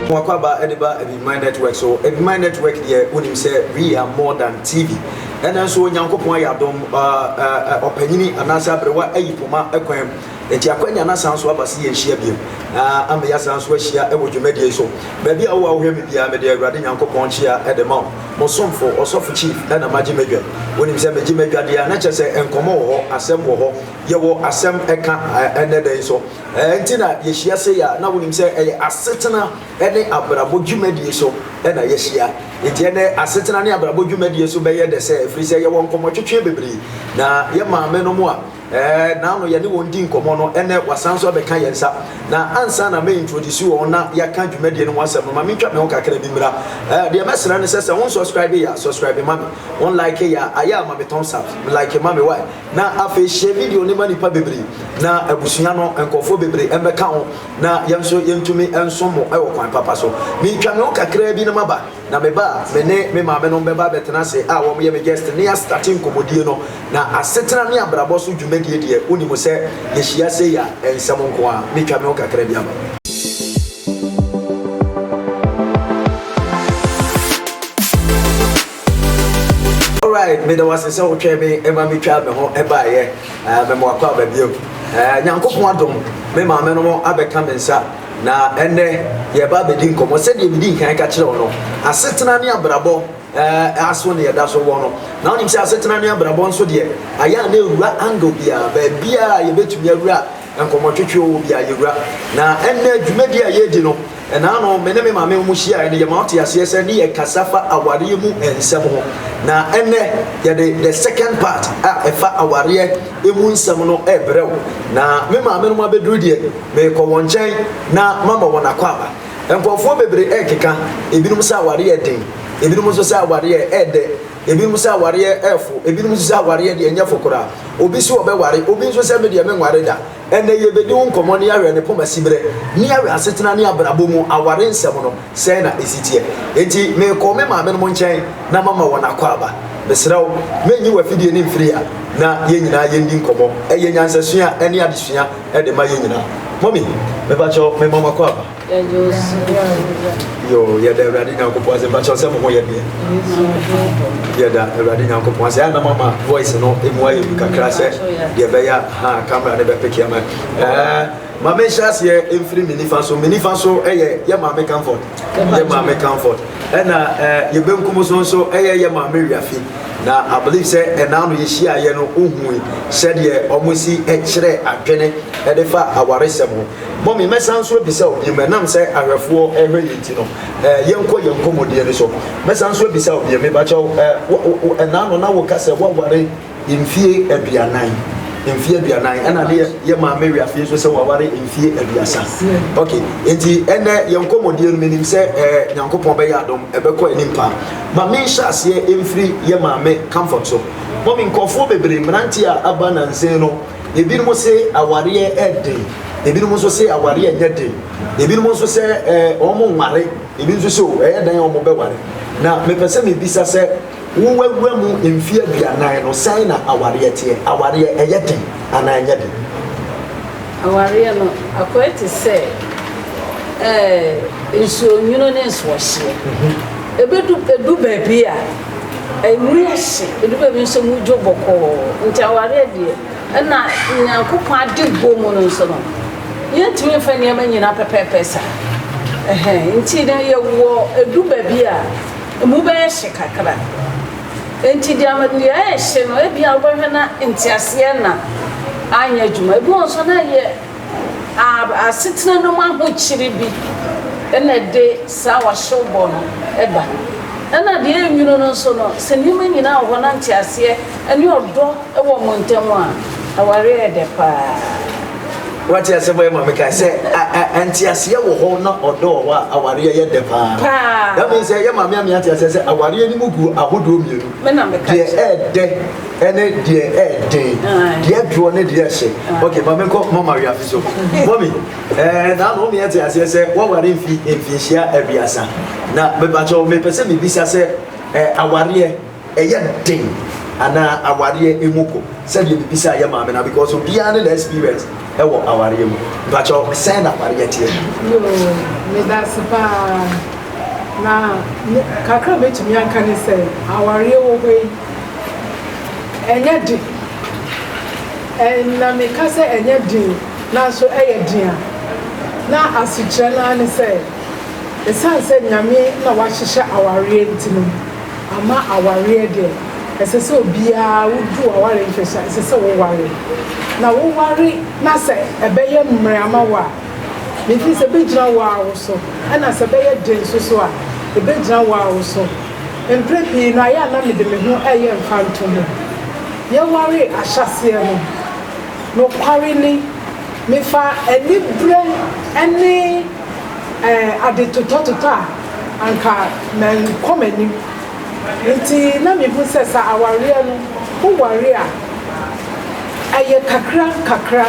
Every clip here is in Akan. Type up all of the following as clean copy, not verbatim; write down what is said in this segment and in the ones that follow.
Wakwaba Ediba Ebimai Network. So Ebimai Network here when him say we are more than TV. And then so Nyankopon ya dom opanini anasa brewa eyipoma ekwem. Enti akwanya na sanso abasi ye hia biem. Amba ya sanso hia ewo dwumadi so. Baabi a wo ahwe me bia me de Awurade Nyankopon hia edema. Mosomfo osofo chief na magye medwa. When him say magye medwa dia na che say enkomo wo ho asem wo ho. Ye wo asem eka enede so. Enti na ye hia se ya na wonim say asetena ene abrabo dwumadi so na ye hia. Enti ene asetena ne abrabo dwumadi so be ye de say free say ye won komo twetwe bebre. Na ye maame no mo a now ye ne won din komo no ene wasanso be kan yensa na ansa na me introduce won na ya kan dwumadi no wasam no ma me twa me ho kakra bi mra de mesra ne se won subscribe ya subscribe ma me won like ya aya ma me thumbs up like ma me why na afa share video ne ma nipa bebre na abusua no enkofo bebre embeka ho na yenso yentumi enso mo e wo kwan papa so me twa me ho kakra bi na maba na me ba me ne me ma me no beba betena se wo me ye me guest ne ya starting komodie no na asetena ne abrabo so dwumadi de oni mo se ye hia se ya ensem nko a me twa me ho kakra bi aba. Alright, me da wase se wo twa me e ma me twa me ho e ba ye me mo akwa ba bio Nyankopon adom me ma me no mo abeka mensa na ene ye ba bedin komo se de bedin kan ka kire wono asetena ne abrabo aso ne yeda so wono na onim se asetena ne abrabo nso de aya na ewura angle bia ba bia ye betumi awura enkomo twetwe wo bia ye wura na ene dwumadi a ye di no na no me ne me ma me mu hia ne ye ma ote ase se ne ye kasafa aware mu ensem ho na ene ye the second part efa aware emu nsem no ebrew na me ma me no abeduru de me ko wonchen na mama wona kwaba enkofo bebre ekeka ebinum sa aware eden ebinum so sa aware ede ebinum sa aware efo ebinum so sa aware de enye fokora obi so obeware obi so se me de me nware da ene ye bedi nkomo ne yawe ne poma sibre ne yawe asetena ne abrabo mu aware nsem no se na esitie enti me ko me ma me no nchen na mama wona kwaba besrawo menyi wafidie ne mfiri a na ye nyina ye ndi nkomo eye nyansasua ene adesua de ma ye nyina mommy me ba cho me mama kwaba yo ya da Awurade Nyankopon ase ba cho se mo ye de ya da Awurade Nyankopon ase na mama voice no emu aye kakra se ye be ya ha camera ne be pick ya ma mama shas ye emfiri minifa so eye ye mama comfort na ye benkum so eye mama wiafi na I believe say na no ye hia ye no ohun said ye omosi kire adwene de fa awaresem mommy mesan so bisa obi menam say ahwefo ehwe yenti no yenko modie ne so mesan so bisa obi me ba chaw na no na wo kase wo ware imfie aduanan ana ne ye ma Mary afie so se waware imfie aduasa okay enti ene yenko modie no menim se Nyankopon be ya dom ebekọ enimpa ma me hyase emfiri ye ma me comfort so mommy nkofo bebre mranti a aba na nsen no ebi no se aware eden ebi no so se aware enyede ebi no so se omo nware ebi no so dan omo be ware na me pese me bisa se wowawura mu emfie aduanan no sai na aware tie aware eyeden ana enyede aware no akwete se nso nyuno ne nso hye edu baby a emuyase edu baby nso mu joboko nti aware de na Nyankopon ade bomu no nso no yentumi fa ne manyina pepepesa nti na ye wo edu baby a mu be hye kakra enti dia madia hye no e bia wo hwena ntiase na anya djuma ebi onso na ye asetena no ma ho chiri bi ena de sa wa showbo no eba ena de enwuno no so no se ni manyina wo na ntiase eni odo e wo montemu a aware de pa what you say boy mama can say antiase wo ho na odo wa aware ye de pa that means say mama me antiase say aware ni mugu abodo mienu me na me ka de ene de de dro ne de hye okay mama ko mama wi afiso mommy na no me antiase say wo ware mfihia abiasa na me ba cho me pese me bisa say aware eye den ana aware emuko said you bisa ya mama na because of the experience ɛwɔ awareɛ mu bacho sɛn na awareɛ tie yo me da spa na kakra betumi aka ne sɛ awareɛ wɔ hɔ yi ɛnyɛ di na me ka sɛ ɛnyɛ di na so ɛyɛ di a na asukyerɛ na ne sɛ ɛsan sɛ nyame na wahyehyɛ awareɛ ntino ama awareɛ deɛ ɛsɛ sɛ obiara wodu awareɛ mfɛhyɛ ɛsɛ sɛ woware na woware na sɛ ɛbɛyɛ mmerɛama wɔ a mefi sɛ ɛbɛgyina wɔ a wo so ɛna sɛ ɛbɛyɛ den nso so a ɛbɛgyina wɔ a wo so mprɛ pii no ayɛ a na mede me ho ɛyɛ mfa nto ho yɛware ahyɛseɛ no nokware ni mefa aniberɛ ɛne ade totɔtotɔ a anka mankɔ m'anim nti na mehu sɛ sɛ awareɛ no woware a ɛyɛ kakra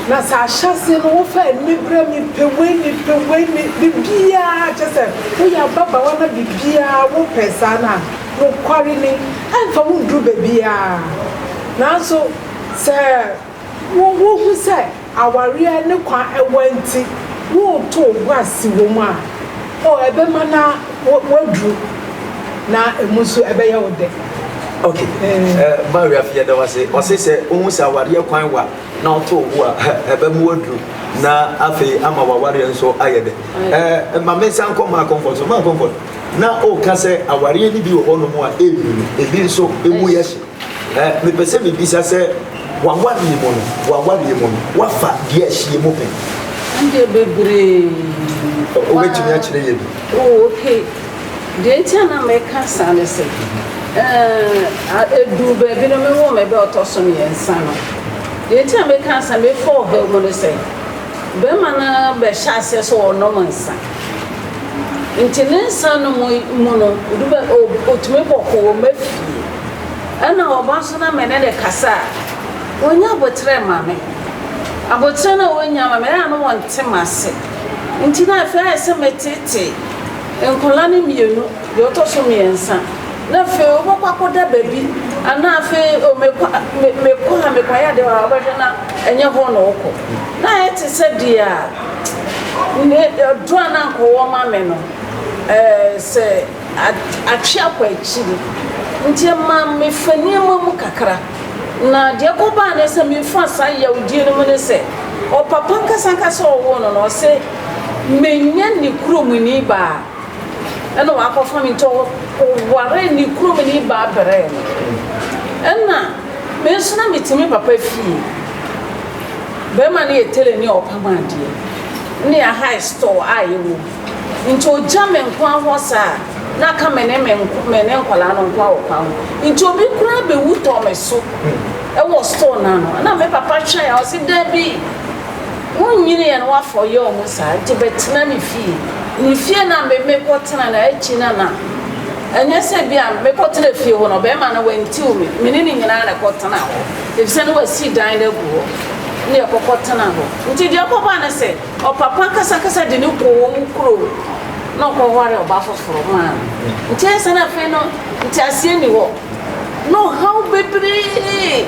na sɛ ahyɛseɛ no wofa aniberɛ mepɛwei bibiaa kyɛ sɛ woyɛ ababawa na bibiaa wopɛ saa no a nokware ni ɛmfa wo nduru baabiaa nanso sɛ wohu sɛ awareɛ ne kwa ɛwɔ nti woto wo asi wɔ mu a ɛbɛma na waduru na emu nso ɛbɛyɛ wo dɛ okay Maria Fieda wase sɛ ohun sɛ awareɛ kwan wa na ɔto wo a ɛbɛmu waduru na afei ama wawareɛ nso ayɛ dɛ ma me san kɔ ma comfort so ma comfort na o ka sɛ awareɛ ni bi wɔ hɔ no mu a ebi nso emu yɛ hye me pɛ sɛ me bisa sɛ wawareɛ mu no wafa deɛ ahyie mu pɛ ande bebre obetumi akyerɛ yɛ bi okay de ntia na me ka sa ne se edu baabi no me wo me be otoso me yensa no de ntia me ka sa me fo ha mu no se be ma na be hya ase so ono mansa nti ne nsa no mu no du be otumi bɔkɔ mafi ana oba so na me ne de kasa wonya botre ma me abotre na wonya ma me na no wonte mase nti na fa ese metete enkola ne mienu de otoso me yensa na fe obokwakoda baby ana fe o me kwa ya de wa obehwe na enye ho no okọ na ete se dia ne do ana ko wo ma me no se atwe akwa chiri nti ma me fani ma mu kakra na de ko ba na se me fa sa ya udi no ne se o papa nkasa o no no se menya ni kurom ni ba ana wa ko fa mi to ware ni kurom ni ba bere ana me so na mitimi papa fi be ma na etele ni opama de ni a high store ayewo nti o jame nkwa ho sa na ka mene nkwala no nkwa okwa nti obi kura be wuto me so e wo store na me papa hwa ya o si da bi wonyine ye no afọ ye o musa nti betina ni fie na me kotena na achi na enye se bia me kotena fie ho no be ma na wanti o me ni nyina na kotena ho if se no wasi dan na gu ne kotena ho nti de akoba na se o papa kasa de ni ko wo kuro no ko ware o ba foforo ma nti se na fe no nti asie ni wo no how bebre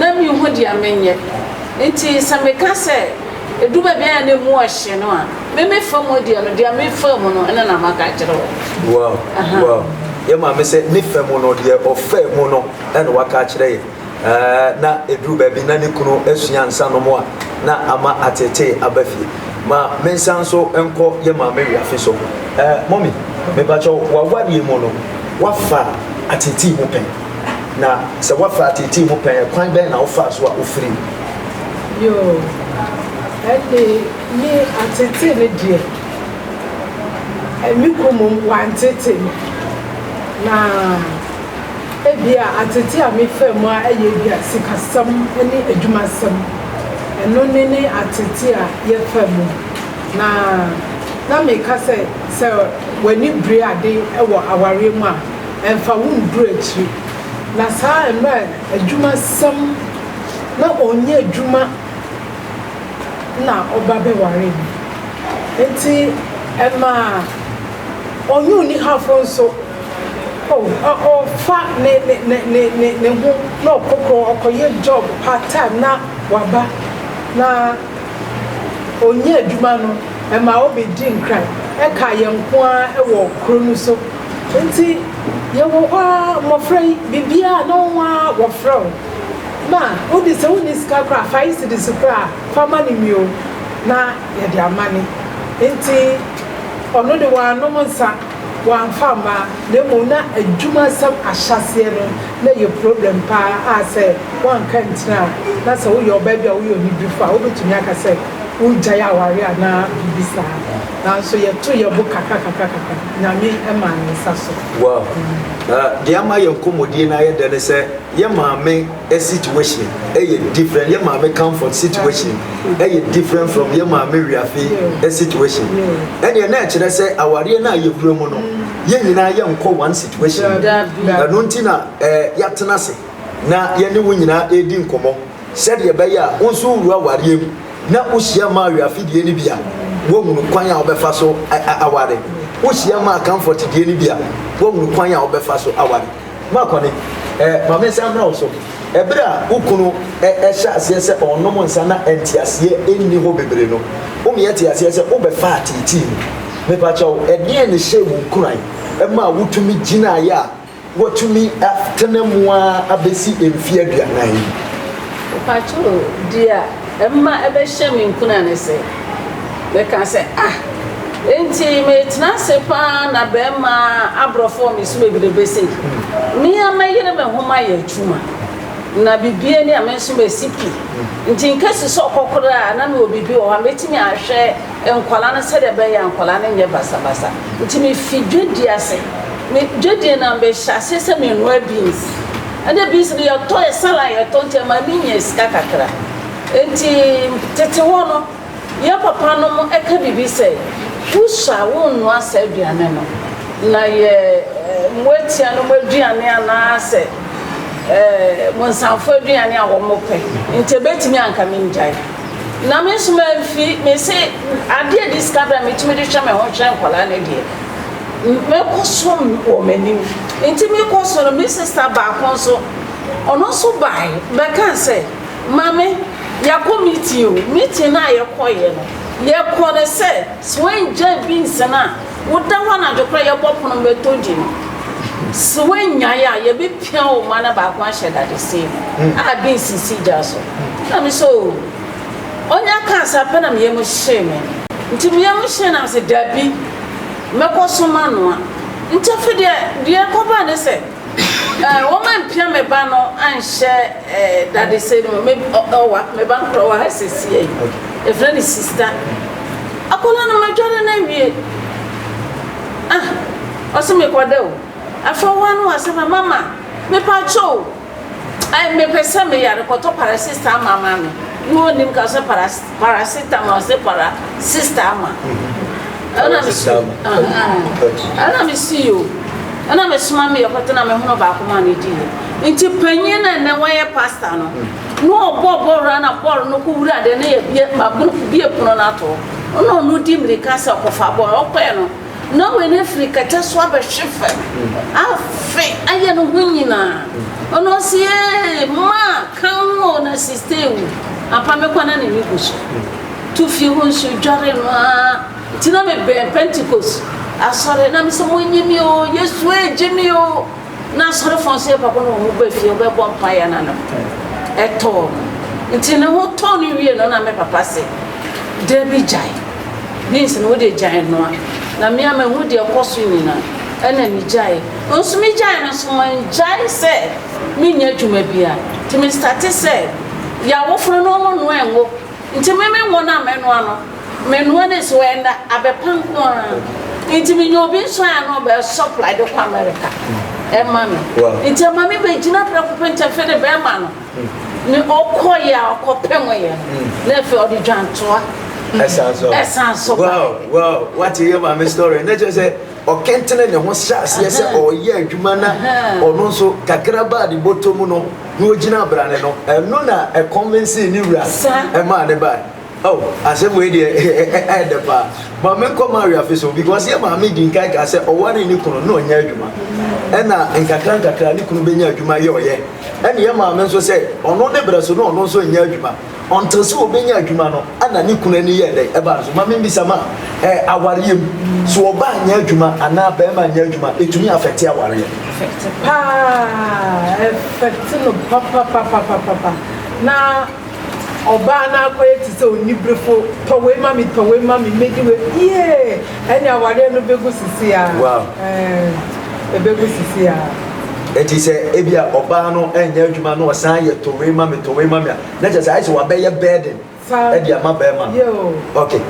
na mi ho dia menye nti se me ka se edu ba bia na mu ohye no a me fam odi no dia me fam no na maka kire wo wow ye ma me se ne fam no dia o fam no na waka kire ye na edu ba bi na ne kunu asua nsa no mo a na ama atete abafi ma me nsan so enko ye ma me wiafe so mommy me ba cho wawari mu no wafa atete mu pen na se wafa atete mu pen kwan ben na ofa so a ofiri yo ni atete ne die mi komo wantete na ebia atete a mi fam a eye bia sikasam ne adwumasam eno ne atete a ye fam na me ka se wani bre ade ewo aware mu a emfa wunduru achi na saa emra adwumasam na onye adwuma na oba be ware enti ema onyu ni hafo nso o fa ne hu no kokro okoye job part time na waba na onye adwuma no ma wo be di nkran e ka ye nko a e wo kro no so nti ye wo ha mofra bibia no wa wo fra ma wo di se wo ni ska kra fa isi di skra fa mani mi o na ye di amani nti ono de wa no monsa wa fama le mo na adwuma sam ahyase no na ye problem pa a se wan kantina na se wo yo ba bia wo yo ni bifa wo betumi aka se wo jaya ware ana bibisa na so ye to ye bo kaka na me e ma nsa so wow the ama ye komodie na ye de se ye maame a situation ye different ye maame comfort situation ye different from ye maame wiafe a situation and ye na kire se aware na ye kuro mu no ye nyina ye nko one situation na no ntina ya tena se na ye ne wo nyina edi nkomo said ye be ya onso wuru aware mu na ushia ma wiafe die ni bia wo mu kwan a obefa so aware ushia ma comfort die ni bia wo mu kwan a obefa so aware ma kone ma me sam na oso ebra ukunu sha ase se onom nsa na entiase enni ho bebre no o me yeti ase se obefa atiti me pa chawo ede ne hye wo kuran ma wutumi gina ya wotumi atenemu abesi emfi aduanan pa chawo dia emma ebe shame nkuna ne se me kan se enti me tena se pa na be ma abrofo mi so be bese mi amayire me homa ya twuma na bibie ni amenso be sipi enti nkesi so kokora na me obibi o ha metimi ahwe enkwala na se de be ya enkwala na nye basa basa enti me fidwedi ase me dwedi na be hyase se me no beans ade beans ni yo to e sala yo to te ma mi nye ska kakra enti tete wono ya papa no mo eka bibi se usha wonu asa aduane no na ye mwetia no aduane ana se monsanfo aduane a wo mo pe enti betimi anka me njai na me suma fi me se ade discover me tumi de hwa me ho hwa nkwala na de me kosom o manim enti me kosom me sister ba konso ono so bai be kan se mame ya meeting na ye koye no ye kone se swen jan bin sana woda wana dokra ye bopono betoji no swen nya ya ye be pia o mana ba kwa sheda de se a bin sisi jaso na mi so onya kan sa pe na me mo sheme nti me mo sheme na se dabi me ko soma no a nti fe de ko ba ne se woman pia me ba no anhye dade say no me owa me ba nkro wa hasesi e friend sister akola na majore na wie oso me kwada o afa wanu asema mama me pa cho ai me pesa me yare ko to para sister mama me no nim ka so para sister ma se para sister ama ana me see you ana me suma me yokoto na me hono ba akoma na di nti panyin na ne waye pastor no obo rana ball no ko wura de ne ye bie pono na to no di mrika se okofa ball okwe no na we ne Africa ta so abehwefe afi aye no hunyina ono sie ma kan na sister apa me kwana na ni kuso tu fi ho so dware no ti na me Pentecost asore na mi so monyimi o Yesu ejimi o na asore fonse papa no ho ba fie be bo mpa ya na no eto nti na ho to ni wie no na me papa se Debbie jai means no de jai no na me ama hu de koso ni na ena mi jai onso mi jai na so man jai se mi nya dwuma bia ti mi start se ya wo fro no mo no enwo nti me wo na me no ano me no ne so enda abepan ko nti mi nyobi so ano be supply de kwa America e mami nti mami be gina prepare fede be ma no ni okoya okopenwo ye na fe odi dwantoa esanso wow what you hear my story na just say okentene ne ho shas ye se oye adwuma na ono so kakra ba di botomu no na ogina brane no no na e convince ni wura e ma ne ba Oh, I said we the bar. But men come Maria Fiso because here my meeting I said, oh, one in Nikono, no, Yajuma. And in Kakranka, Nikubina, Juma, yo, yeah. And Yama Menso said, oh, no, never so no, so in Yajuma. Until so being Jumano, and a Nikunani, about Mammy Sama, our you, so by Yajuma, and now Bema Yajuma, it to me affect your warrior. Papa. Now, Obana quiet so nibrefo towe mami made we yeah and our no begu sisia wow begu sisia it is a ebia obano enya adwuma no san ye towe mami na just I so abeye burden e dia mabema yo okay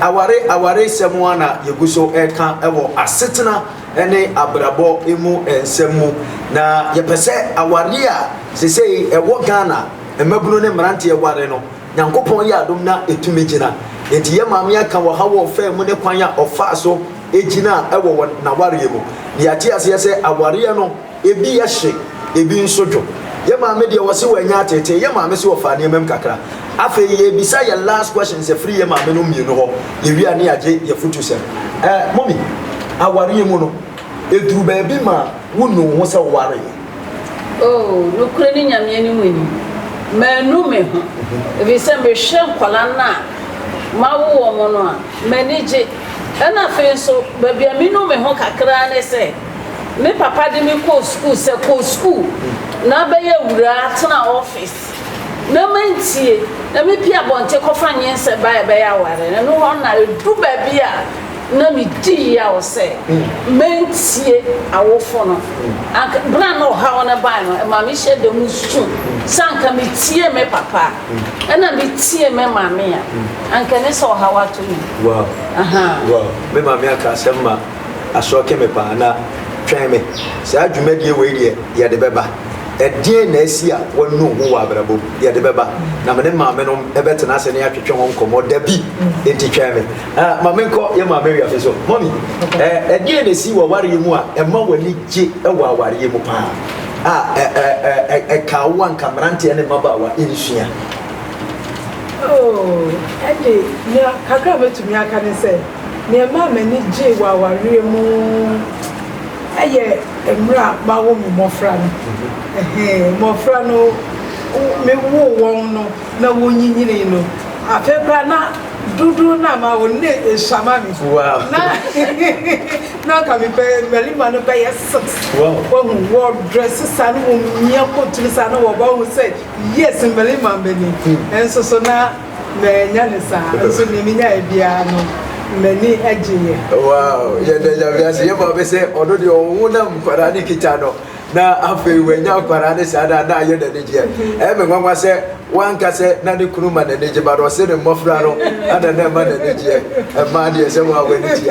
aware semu na yeguso eka ewo asetena ene abrabo emu ensemu na yepese aware a sesei ewo Ghana emabunu ne mrante ware no nyankopon ya adom na etumegina enti ye maame aka wo hawo fa mu ne kwan a ofa so egina ewo na ware mu ne yate ase se aware no ebi ya hye ebi nsodwo ye maame de wo se wanya atete ye maame se wo fa ne mem kakra afa ye bisa ye last question se free ye maame no mienu ho ye wi ane age ye futu se mommy aware mu no eduru ba bi ma wonu ho se ware oh no kure ni nyame ani mu ni menu me ho ebi se me hwe kwala na mawo wo mo no a manage na fe so ba bia menu me ho kakra ne se me papa de me ko school na ba ye wura tena office na mantie na me pia bonte kofa nyense ba ya ware na no ho na edu ba bia na mi di ya o se mantie awofo no bra no ha wona ba no ma mi she de musu sanka mi tie me papa na mi tie me mama ya anka ne so ha wato ni wow wow me mama ya ka sema asoke me pa na twen me sa adwumadie we de ya de beba edie na asi a wonu ho wa brabo ya de beba na me ne mama no ebetena ase ne atwetwe ho nkomo da bi enti twen me mama nko ye mama wi afiso mommy edie na asi wa ware mu a ema wani je e wa ware mu pa ka wan kamrante ne maba wa insua oh ade ne kakra betumi aka ne se ne mama ni je wa ware mu aye emra ba wo mu mofra no mofra no me wo won no na wo nyinyire no afebra na dudu na ma wo ne esama mi wow na ka mi pe meli ma no pe yes wow wo dress sa no mia ko tiri sa no wo ba wo say yes meli ma be ni enso so na me nya ne sa enso ne mi nya e bia no many ejiye wow ye de ya biase ye ba be se odo de owo na mkwara ni kita no na afi wenya kwara ne sada na ye de je me ngwa se wanka se na de kuruma na de je ba do se ne mofra no ada na ma na de je ma de se wa weni ti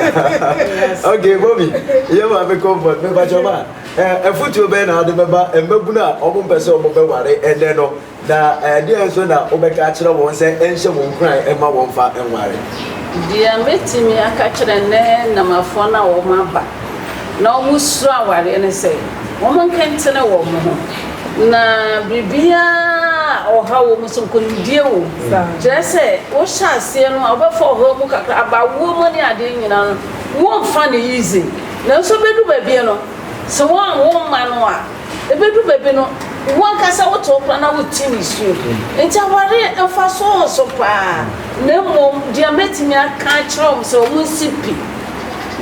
okay bobi ye ba be comfort me ba joma futu be na de beba embeguna obo mpese obo be ware ede no na de enso na obeka kire won se enhye won kran e ma won fa enware dia metimi aka kire ne na mafo na wo maba na o musura aware ne se wo mon kentene wo mo ho na bibia o ha wo musun kunidie wo jese wo hyase no obefo ho mu kakra aba wo mo ne ade nyina no wo fa ne easy na so bedu ba bie no so wo ma no a ebedu ba bi no won kasa wo to kra na wo timi su enti aware enfa so pa na mom dia metimi aka kire so mo sipi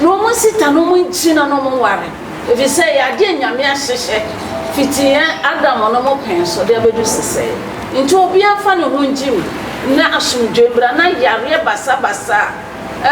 no mo sita no mo nchina no mo ware if say ya de nyame ahyehye fitiye adam no mo pen so de bedu sese nti obi afa ne ho njim na asomdwe bra na yare basa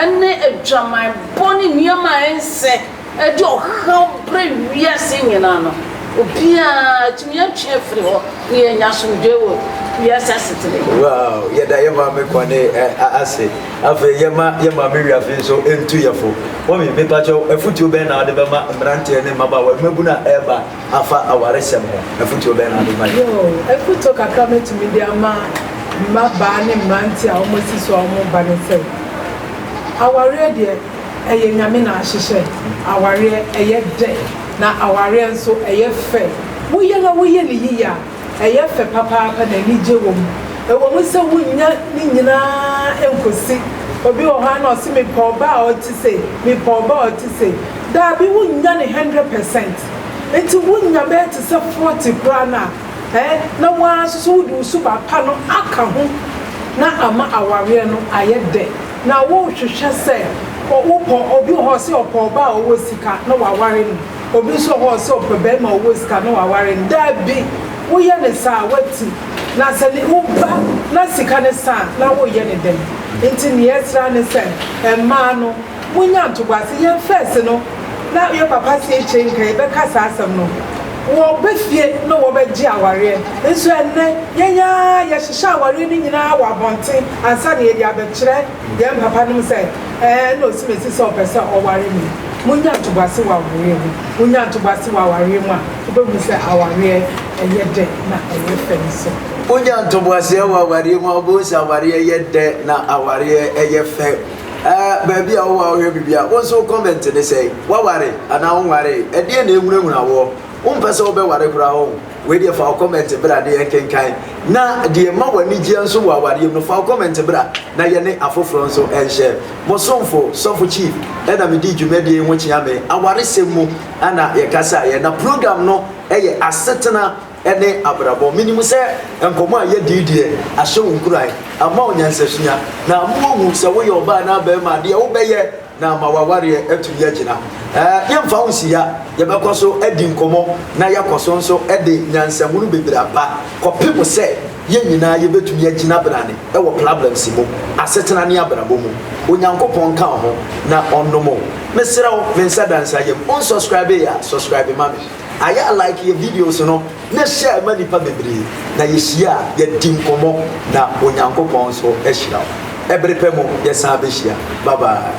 ene edwaman boni niama ense e do how brave wiase nyina no obi a tumi atwe free ho ne nya asomdwe wo wiase asetele wow ye da ye ma me kwane ase afa ye ma me wi afi so entu yefo wo me pa cho efutu be na de be ma mbrante ne maba wa mabuna eba afa aware sem ho efutu be na de ma yo efutu kakra metumi de ama maba ne mbrante a omo si so omo ba ne se aware de eye nyame na ahyehye aware eye de na aware nso eye fe wo ye ne yiya eye fe papa na ni je wo ɛwɔ mu sɛ wonya ne nyinaa enkosi obi wɔ hɔ na ɔsi mepɛ ɔba a ɔte sɛ mepɛ ɔba a ɔte sɛ daabi wonya ne 100% eti wonya bɛyɛ te sɛ 40 koraa na na wɔn asoso wodi usu papa no aka ho na ama awareɛ no ayɛ dɛ na wɔrehwehwɛ sɛ wopɔ obi wɔ hɔ sɛ ɔpɔ ɔba a ɔwɔ sika na waware no obi nso hɔ sɛ ɔpɛ bɛrima a ɔwɔ sika na waware no daabi woyɛ ne saa wati na sɛ ne woba na sika ne saa na woyɛ ne dɛm nti ne yɛsra ne sɛ mmaa no wonya ntobase yɛn fɛs no na yɛ papa si ekyɛ nka yɛbɛka saa asɛm no wɔbɛfie na wɔbɛgye awareɛ nso ɛnnɛ yɛnya yɛhyehyɛ awareɛ no nyinaa wɔ abɔnten ansa na yɛde abɛkyerɛ yɛn papa nom sɛ na osimesi sɛ ɔpɛ sɛ ɔware me munya ntobase wɔ awareɛ mu munya ntobase wɔ awareɛ mu a wobɛhu sɛ awareɛ ɛyɛ dɛ na ɛyɛ fɛ nso munya ntobase wɔ awareɛ mu a wobɛhu sɛ awareɛ yɛ dɛ na awareɛ ɛyɛ fɛ baabi a wowɔ ahwɛ bibia wo nso comment ne sɛ waware anaa wonware ɛdeɛ na ɛhunahuna wɔ wompɛ sɛ wobɛware koraa wo wei deɛ fa wo comment berɛ a de yɛnkenkan na deɛ ma w'ani gyeɛ nso wɔ awareɛ mu no fa wo comment berɛ na yɛne afoforɔ nso ɛnhyɛ mo somfo sɔfo chief ɛna medi dwumadie ho kyea me awaresɛm mu ana yɛkasa na program no ɛyɛ asetena ɛne abrabɔ minim sɛ nkɔmɔ a yɛdiideɛ ahyɛ wo nkuran ama wo nyansasua na amohu sɛ woyɛ ɔbaa na bɛrima deɛ wobɛyɛ na ama wawareɛ atumi agyina yɛmfa wo nsia yɛbɛkɔ so adi nkɔmmɔ na yɛkɔ so nso de nyansamu no bebree aba kɔpem sɛ yɛn nyinaa yɛbɛtumi agyina brane ɛwɔ problems mu asetena ne abrabɔ mu onyankopɔn ka ho na ɔnnom mesrɛ wo me nsa dansa yɛm unsubscribe ya subscribe ma me ayɛ like your videos no na share ma nipa bebree na yɛhyia a yɛdi nkɔmmɔ na onyankopɔn nso ahyira wo ɛbere pɛ mu yɛsan bɛhyia bye bye